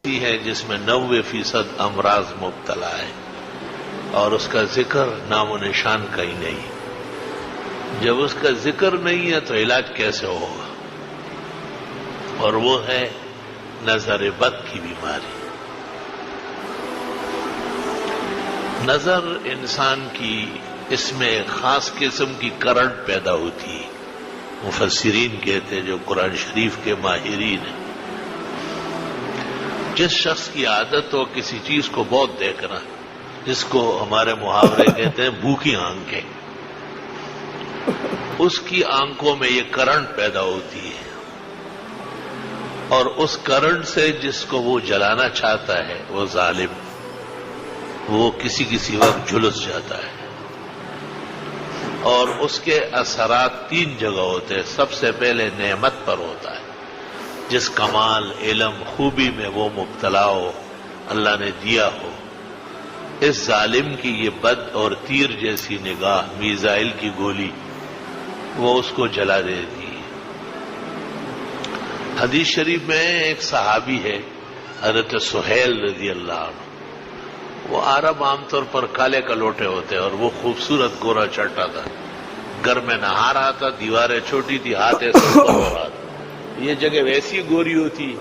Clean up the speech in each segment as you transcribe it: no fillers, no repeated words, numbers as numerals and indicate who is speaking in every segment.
Speaker 1: ہے جس میں 90% امراض مبتلا ہے اور اس کا ذکر نام و نشان کہیں نہیں. جب اس کا ذکر نہیں ہے تو علاج کیسے ہوگا؟ اور وہ ہے نظر بد کی بیماری. نظر انسان کی اس میں ایک خاص قسم کی کرنٹ پیدا ہوتی ہے. مفسرین کہتے ہیں جو قرآن شریف کے ماہرین ہیں، جس شخص کی عادت ہو کسی چیز کو بہت دیکھنا، جس کو ہمارے محاورے کہتے ہیں بھوکی آنکھیں، اس کی آنکھوں میں یہ کرنٹ پیدا ہوتی ہے اور اس کرنٹ سے جس کو وہ جلانا چاہتا ہے وہ ظالم، وہ کسی وقت جھلس جاتا ہے. اور اس کے اثرات 3 جگہ ہوتے ہیں. سب سے پہلے نعمت پر ہوتا ہے، جس کمال علم خوبی میں وہ مبتلا ہو، اللہ نے دیا ہو، اس ظالم کی یہ بد اور تیر جیسی نگاہ، میزائل کی گولی، وہ اس کو جلا دیتی ہے. حدیث شریف میں ایک صحابی ہے حضرت سہیل رضی اللہ عنہ. وہ عرب عام طور پر کالے کلوٹے ہوتے اور وہ خوبصورت گورا چٹا تھا. گھر میں نہا رہا تھا، دیواریں چھوٹی تھی، ہاتھ ایسے اوپر ہو رہا تھا. یہ جگہ ویسی گوری ہوتی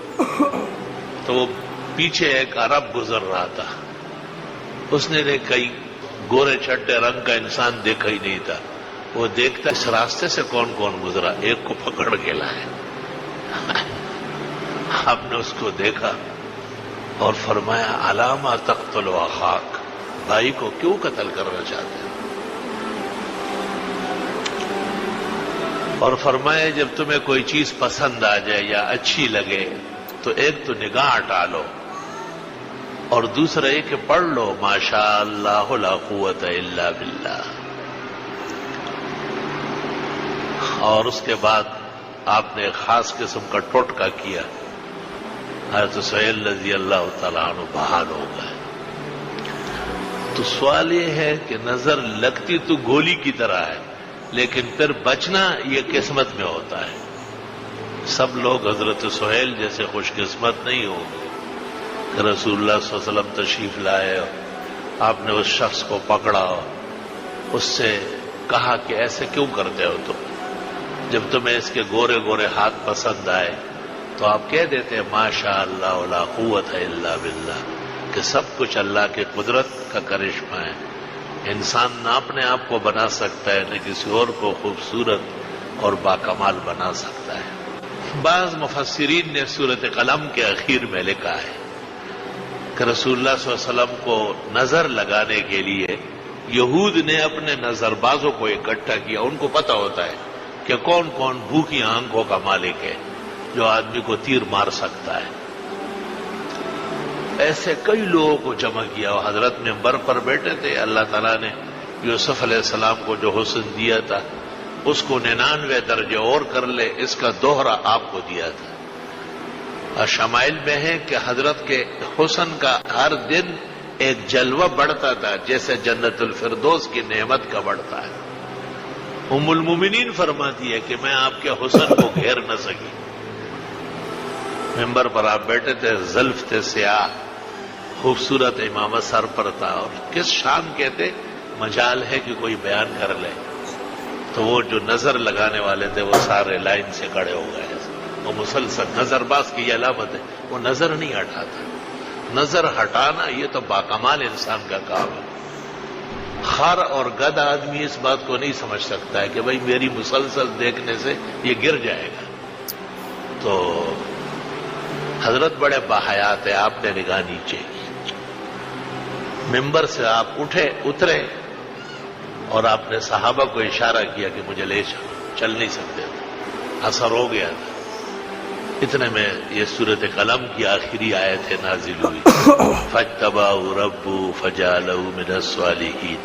Speaker 1: تو وہ پیچھے ایک عرب گزر رہا تھا. اس نے کئی گورے چھٹے رنگ کا انسان دیکھا ہی نہیں تھا. وہ دیکھتا اس راستے سے کون کون گزرا، ایک کو پکڑ کے لائے. آپ نے اس کو دیکھا اور فرمایا علامہ تقتل اخاک، بھائی کو کیوں قتل کرنا چاہتے ہیں؟ اور فرمایا جب تمہیں کوئی چیز پسند آ جائے یا اچھی لگے تو ایک تو نگاہ ہٹا لو اور دوسرا یہ کہ پڑھ لو ماشاء اللہ لا قوت الا باللہ. اور اس کے بعد آپ نے ایک خاص قسم کا ٹوٹکا کیا. حضرت سہیل رضی اللہ تعالیٰ عنہ بحال ہو گئے. تو سوال یہ ہے کہ نظر لگتی تو گولی کی طرح ہے، لیکن پھر بچنا یہ قسمت میں ہوتا ہے. سب لوگ حضرت سہیل جیسے خوش قسمت نہیں ہوں گے کہ رسول اللہ صلی اللہ علیہ وسلم تشریف لائے، آپ نے اس شخص کو پکڑا، اس سے کہا کہ ایسے کیوں کرتے ہو تم؟ جب تمہیں اس کے گورے گورے ہاتھ پسند آئے تو آپ کہہ دیتے ہیں ماشاء اللہ لا قوت الا باللہ، کہ سب کچھ اللہ کے قدرت کا کرشمہ ہے. انسان نہ اپنے آپ کو بنا سکتا ہے، نہ کسی اور کو خوبصورت اور باکمال بنا سکتا ہے. بعض مفسرین نے سورۃ قلم کے اخیر میں لکھا ہے کہ رسول اللہ صلی اللہ علیہ وسلم کو نظر لگانے کے لیے یہود نے اپنے نظر بازوں کو اکٹھا کیا. ان کو پتہ ہوتا ہے کہ کون کون بھوکی آنکھوں کا مالک ہے جو آدمی کو تیر مار سکتا ہے. ایسے کئی لوگوں کو جمع کیا. حضرت منبر پر بیٹھے تھے. اللہ تعالیٰ نے یوسف علیہ السلام کو جو حسن دیا تھا اس کو 99 درجے اور کر لے، اس کا دوہرا آپ کو دیا تھا. اور شمائل میں ہے کہ حضرت کے حسن کا ہر دن ایک جلوہ بڑھتا تھا جیسے جنت الفردوس کی نعمت کا بڑھتا ہے. ام المومنین فرماتی ہے کہ میں آپ کے حسن کو گھیر نہ سکی. ممبر پر آپ بیٹھے تھے، زلف تھے سیاہ، خوبصورت امامت سر پر تھا، اور کس شان کہتے مجال ہے کہ کوئی بیان کر لے. تو وہ جو نظر لگانے والے تھے وہ سارے لائن سے کھڑے ہو گئے. وہ مسلسل نظر باز کی یہ علامت ہے، وہ نظر نہیں ہٹاتا. نظر ہٹانا یہ تو باکمال انسان کا کام ہے. خر اور گدھ آدمی اس بات کو نہیں سمجھ سکتا ہے کہ بھئی میری مسلسل دیکھنے سے یہ گر جائے گا. تو حضرت بڑے باحیات ہیں. آپ نے نگاہ نیچے کی، ممبر سے آپ اترے اور آپ نے صحابہ کو اشارہ کیا کہ مجھے لے چلو. چل نہیں سکتے تھے، اثر ہو گیا تھا. اتنے میں یہ سورۃ قلم کی آخری آیت نازل ہوئی. فاجتباہ ربہ فجعلہ من الصالحین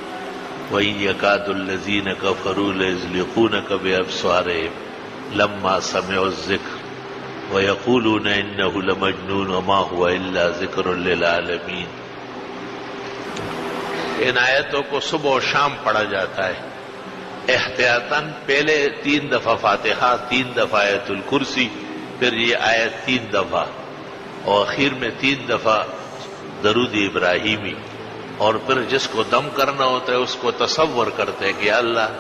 Speaker 1: وَإِن يَكَادُ الَّذِينَ كَفَرُوا لَيُزْلِقُونَكَ بِأَبْصَارِهِمْ لَمَّا سَمِعُوا الذِّكْرَ وَيَقُولُونَ إِنَّهُ لَمَجْنُونٌ وَمَا هُوَ إِلَّا ذِكْرٌ لِّلْعَالَمِينَ. ان آیتوں کو صبح و شام پڑھا جاتا ہے احتیاطاً. پہلے 3 دفعہ فاتحہ، 3 دفعہ آیت الکرسی، پھر یہ آیت 3 دفعہ. اور اخیر میں 3 دفعہ درود ابراہیمی، اور پھر جس کو دم کرنا ہوتا ہے اس کو تصور کرتے ہیں کہ یا اللہ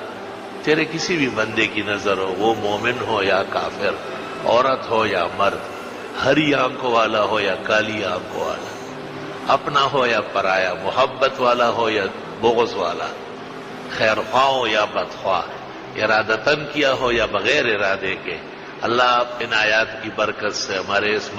Speaker 1: تیرے کسی بھی بندے کی نظر ہو، وہ مومن ہو یا کافر، عورت ہو یا مرد، ہری آنکھوں والا ہو یا کالی آنکھوں والا، اپنا ہو یا پرایا، محبت والا ہو یا بغض والا، خیر خواہ ہو یا بدخواہ، ارادتاً کیا ہو یا بغیر ارادے کے، اللہ آپ ان آیات کی برکت سے ہمارے اس